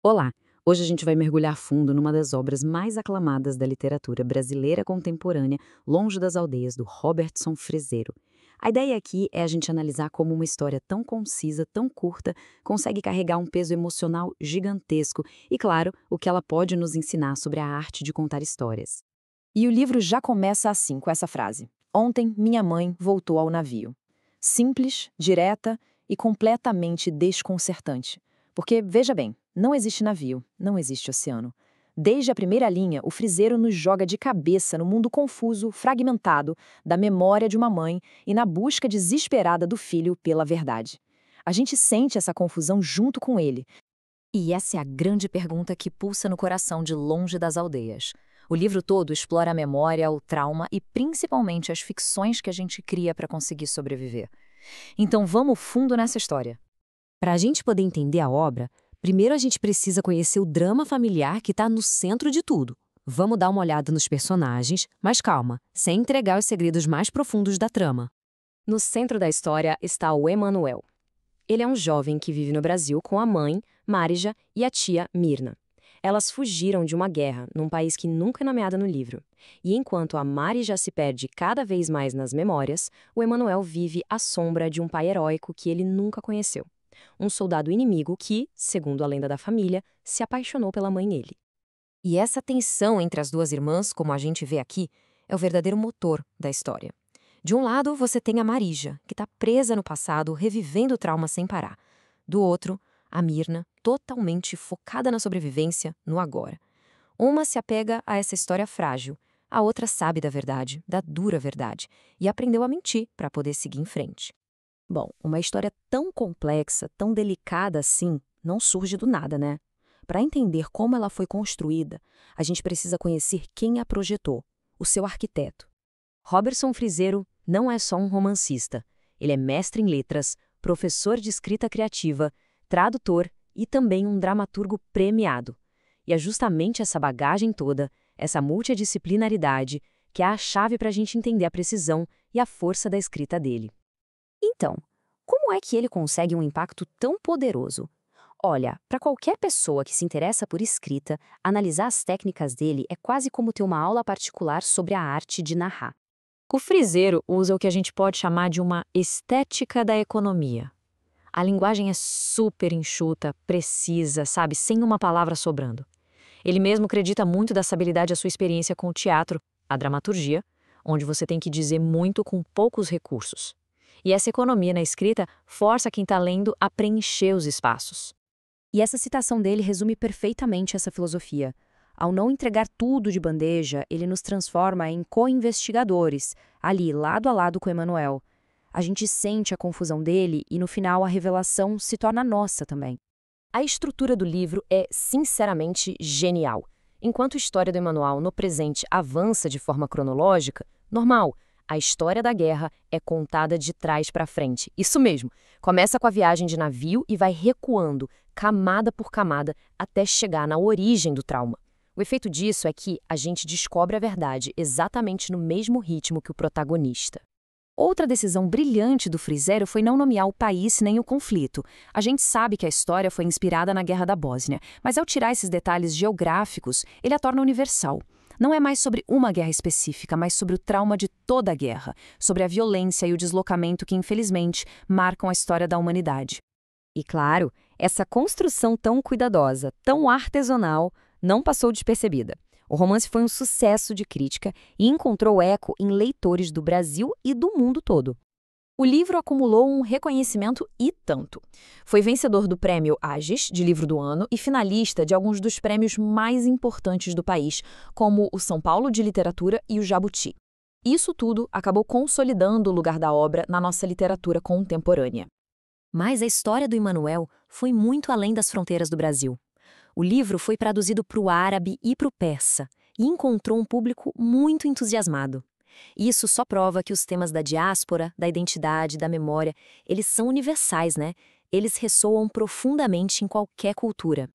Olá! Hoje a gente vai mergulhar fundo numa das obras mais aclamadas da literatura brasileira contemporânea, Longe das Aldeias, do Robertson Freseiro. A ideia aqui é a gente analisar como uma história tão concisa, tão curta, consegue carregar um peso emocional gigantesco e, claro, o que ela pode nos ensinar sobre a arte de contar histórias. E o livro já começa assim, com essa frase: Ontem, minha mãe voltou ao navio. Simples, direta e completamente desconcertante. Porque, veja bem, não existe navio, não existe oceano. Desde a primeira linha, o friseiro nos joga de cabeça no mundo confuso, fragmentado, da memória de uma mãe e na busca desesperada do filho pela verdade. A gente sente essa confusão junto com ele. E essa é a grande pergunta que pulsa no coração de Longe das Aldeias. O livro todo explora a memória, o trauma e principalmente as ficções que a gente cria para conseguir sobreviver. Então vamos fundo nessa história. Para a gente poder entender a obra, primeiro a gente precisa conhecer o drama familiar que está no centro de tudo. Vamos dar uma olhada nos personagens, mas calma, sem entregar os segredos mais profundos da trama. No centro da história está o Emanuel. Ele é um jovem que vive no Brasil com a mãe, Marija, e a tia, Mirna. Elas fugiram de uma guerra num país que nunca é nomeado no livro. E enquanto a Marija se perde cada vez mais nas memórias, o Emanuel vive à sombra de um pai heróico que ele nunca conheceu. Um soldado inimigo que, segundo a lenda da família, se apaixonou pela mãe dele. E essa tensão entre as duas irmãs, como a gente vê aqui, é o verdadeiro motor da história. De um lado, você tem a Marija, que está presa no passado, revivendo o trauma sem parar. Do outro, a Mirna, totalmente focada na sobrevivência, no agora. Uma se apega a essa história frágil, a outra sabe da verdade, da dura verdade, e aprendeu a mentir para poder seguir em frente. Bom, uma história tão complexa, tão delicada assim, não surge do nada, né? Para entender como ela foi construída, a gente precisa conhecer quem a projetou, o seu arquiteto. Robertson Freseiro não é só um romancista. Ele é mestre em letras, professor de escrita criativa, tradutor e também um dramaturgo premiado. E é justamente essa bagagem toda, essa multidisciplinaridade, que é a chave para a gente entender a precisão e a força da escrita dele. Então, como é que ele consegue um impacto tão poderoso? Olha, para qualquer pessoa que se interessa por escrita, analisar as técnicas dele é quase como ter uma aula particular sobre a arte de narrar. O Freseiro usa o que a gente pode chamar de uma estética da economia. A linguagem é super enxuta, precisa, sabe, sem uma palavra sobrando. Ele mesmo acredita muito dessa habilidade à sua experiência com o teatro, a dramaturgia, onde você tem que dizer muito com poucos recursos. E essa economia na escrita força quem está lendo a preencher os espaços. E essa citação dele resume perfeitamente essa filosofia. Ao não entregar tudo de bandeja, ele nos transforma em co-investigadores, ali, lado a lado com Emanuel. A gente sente a confusão dele e, no final, a revelação se torna nossa também. A estrutura do livro é, sinceramente, genial. Enquanto a história do Emanuel no presente avança de forma cronológica, normal, a história da guerra é contada de trás para frente. Isso mesmo, começa com a viagem de navio e vai recuando, camada por camada, até chegar na origem do trauma. O efeito disso é que a gente descobre a verdade exatamente no mesmo ritmo que o protagonista. Outra decisão brilhante do Freseiro foi não nomear o país nem o conflito. A gente sabe que a história foi inspirada na Guerra da Bósnia, mas ao tirar esses detalhes geográficos, ele a torna universal. Não é mais sobre uma guerra específica, mas sobre o trauma de toda a guerra, sobre a violência e o deslocamento que, infelizmente, marcam a história da humanidade. E claro, essa construção tão cuidadosa, tão artesanal, não passou despercebida. O romance foi um sucesso de crítica e encontrou eco em leitores do Brasil e do mundo todo. O livro acumulou um reconhecimento e tanto. Foi vencedor do Prêmio Agis, de Livro do Ano, e finalista de alguns dos prêmios mais importantes do país, como o São Paulo de Literatura e o Jabuti. Isso tudo acabou consolidando o lugar da obra na nossa literatura contemporânea. Mas a história do Emanuel foi muito além das fronteiras do Brasil. O livro foi traduzido para o árabe e para o persa e encontrou um público muito entusiasmado. Isso só prova que os temas da diáspora, da identidade, da memória, eles são universais, né? Eles ressoam profundamente em qualquer cultura.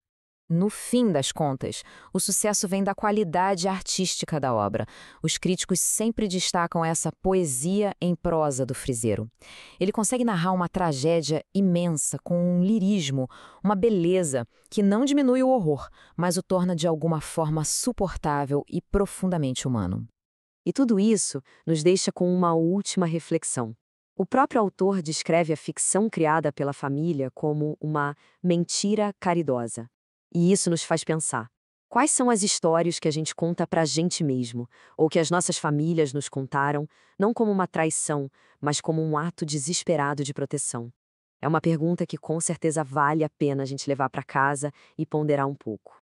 No fim das contas, o sucesso vem da qualidade artística da obra. Os críticos sempre destacam essa poesia em prosa do Friseiro. Ele consegue narrar uma tragédia imensa, com um lirismo, uma beleza que não diminui o horror, mas o torna de alguma forma suportável e profundamente humano. E tudo isso nos deixa com uma última reflexão. O próprio autor descreve a ficção criada pela família como uma mentira caridosa. E isso nos faz pensar. Quais são as histórias que a gente conta pra gente mesmo, ou que as nossas famílias nos contaram, não como uma traição, mas como um ato desesperado de proteção? É uma pergunta que com certeza vale a pena a gente levar para casa e ponderar um pouco.